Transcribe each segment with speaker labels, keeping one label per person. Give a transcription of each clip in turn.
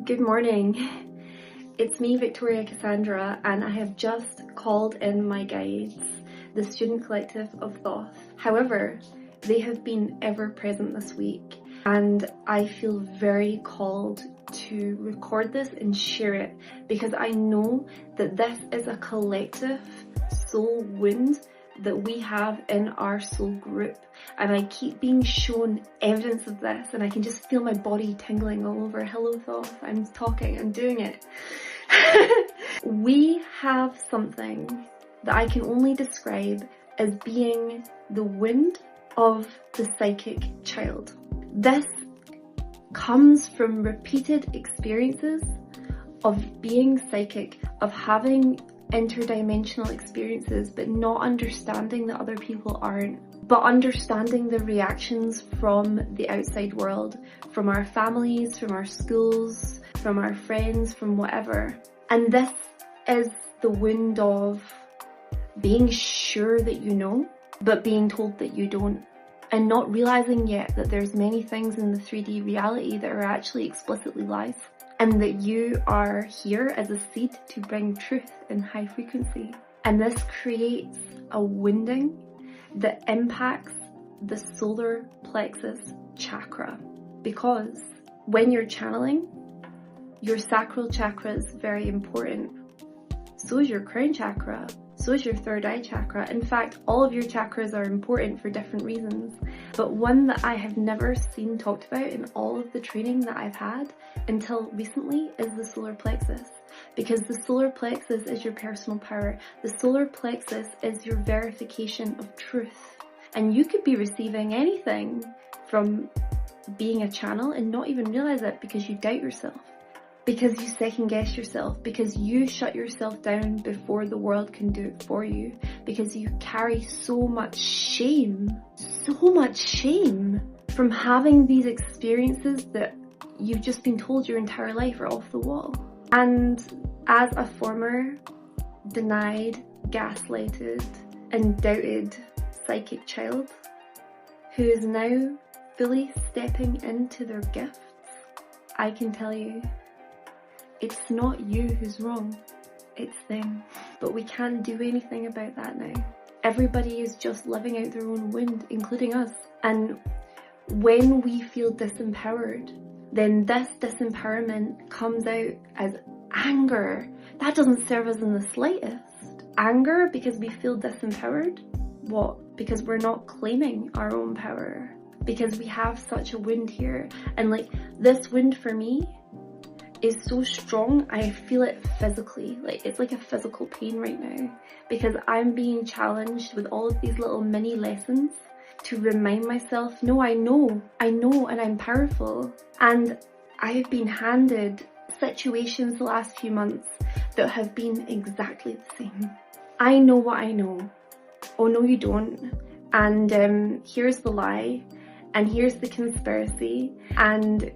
Speaker 1: Good morning. It's me, Victoria Cassandra, and I have just called in my guides, the Student Collective of Thoth. However, they have been ever present this week, and I feel very called to record this and share it because I know that this is a collective soul wound that we have in our soul group, and I keep being shown evidence of this, and I can just feel my body tingling all over. Hello Thoth, I'm talking, I'm doing it. We have something that I can only describe as being the wound of the psychic child. This comes from repeated experiences of being psychic, of having interdimensional experiences, but not understanding that other people aren't, but understanding the reactions from the outside world, from our families, from our schools, from our friends, from whatever. And this is the wound of being sure that you know, but being told that you don't, and not realizing yet that there's many things in the 3D reality that are actually explicitly lies, and that you are here as a seed to bring truth in high frequency. And this creates a wounding that impacts the solar plexus chakra, because when you're channeling, your sacral chakra is very important. So is your crown chakra, so is your third eye chakra. In fact, all of your chakras are important for different reasons. But one that I have never seen talked about in all of the training that I've had until recently is the solar plexus. Because the solar plexus is your personal power. The solar plexus is your verification of truth. And you could be receiving anything from being a channel and not even realize it because you doubt yourself. Because you second guess yourself, because you shut yourself down before the world can do it for you, because you carry so much shame from having these experiences that you've just been told your entire life are off the wall. And as a former denied, gaslighted, and doubted psychic child who is now fully stepping into their gifts, I can tell you, it's not you who's wrong, it's them. But we can't do anything about that now. Everybody is just living out their own wound, including us. And when we feel disempowered, then this disempowerment comes out as anger. That doesn't serve us in the slightest. Anger because we feel disempowered? What? Because we're not claiming our own power. Because we have such a wound here. And like, this wound for me is so strong, I feel it physically. Like, it's like a physical pain right now, because I'm being challenged with all of these little mini lessons to remind myself, no, I know, and I'm powerful. And I've been handed situations the last few months that have been exactly the same. I know what I know. Oh no, you don't. And here's the lie, and here's the conspiracy, and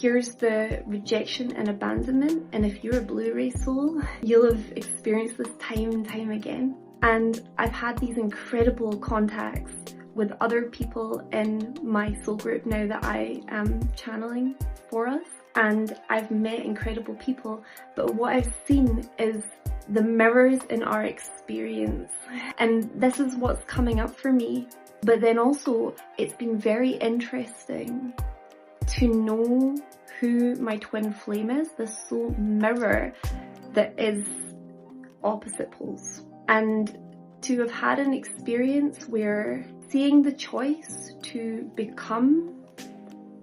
Speaker 1: here's the rejection and abandonment. And if you're a Blu-ray soul, you'll have experienced this time and time again. And I've had these incredible contacts with other people in my soul group now that I am channeling for us. And I've met incredible people, but what I've seen is the mirrors in our experience. And this is what's coming up for me. But then also, it's been very interesting to know who my twin flame is, the soul mirror that is opposite poles. And to have had an experience where seeing the choice to become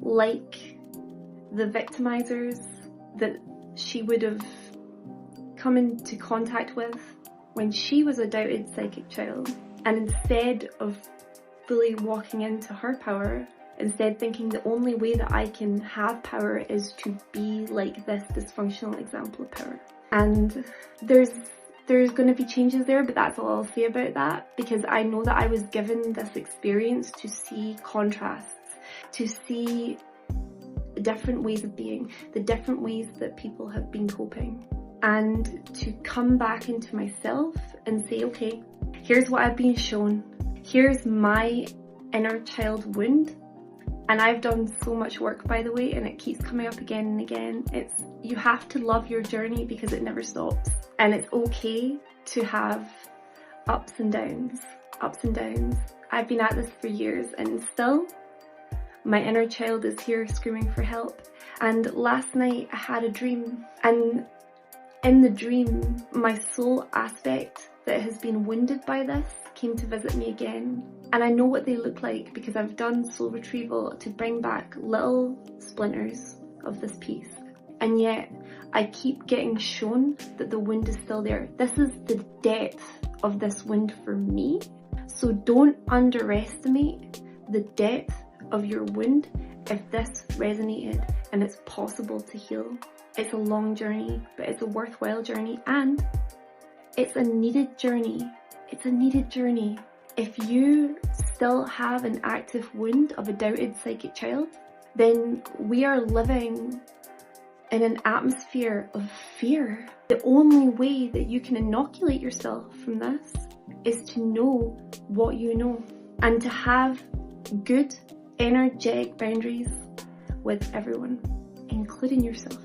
Speaker 1: like the victimizers that she would have come into contact with when she was a doubted psychic child, and instead of fully walking into her power, instead thinking the only way that I can have power is to be like this dysfunctional example of power. And there's going to be changes there, but that's all I'll say about that, because I know that I was given this experience to see contrasts, to see different ways of being, the different ways that people have been coping, and to come back into myself and say, okay, here's what I've been shown, here's my inner child wound, And I've done so much work, by the way, and it keeps coming up again and again. You have to love your journey because it never stops. And it's okay to have ups and downs, ups and downs. I've been at this for years and still my inner child is here screaming for help. And last night I had a dream, and in the dream, my soul aspect that has been wounded by this came to visit me again. And I know what they look like because I've done soul retrieval to bring back little splinters of this piece. And yet I keep getting shown that the wound is still there. This is the depth of this wound for me. So don't underestimate the depth of your wound if this resonated, and it's possible to heal. It's a long journey, but it's a worthwhile journey, and it's a needed journey. It's a needed journey. If you still have an active wound of a doubted psychic child, then we are living in an atmosphere of fear. The only way that you can inoculate yourself from this is to know what you know and to have good, energetic boundaries with everyone, including yourself.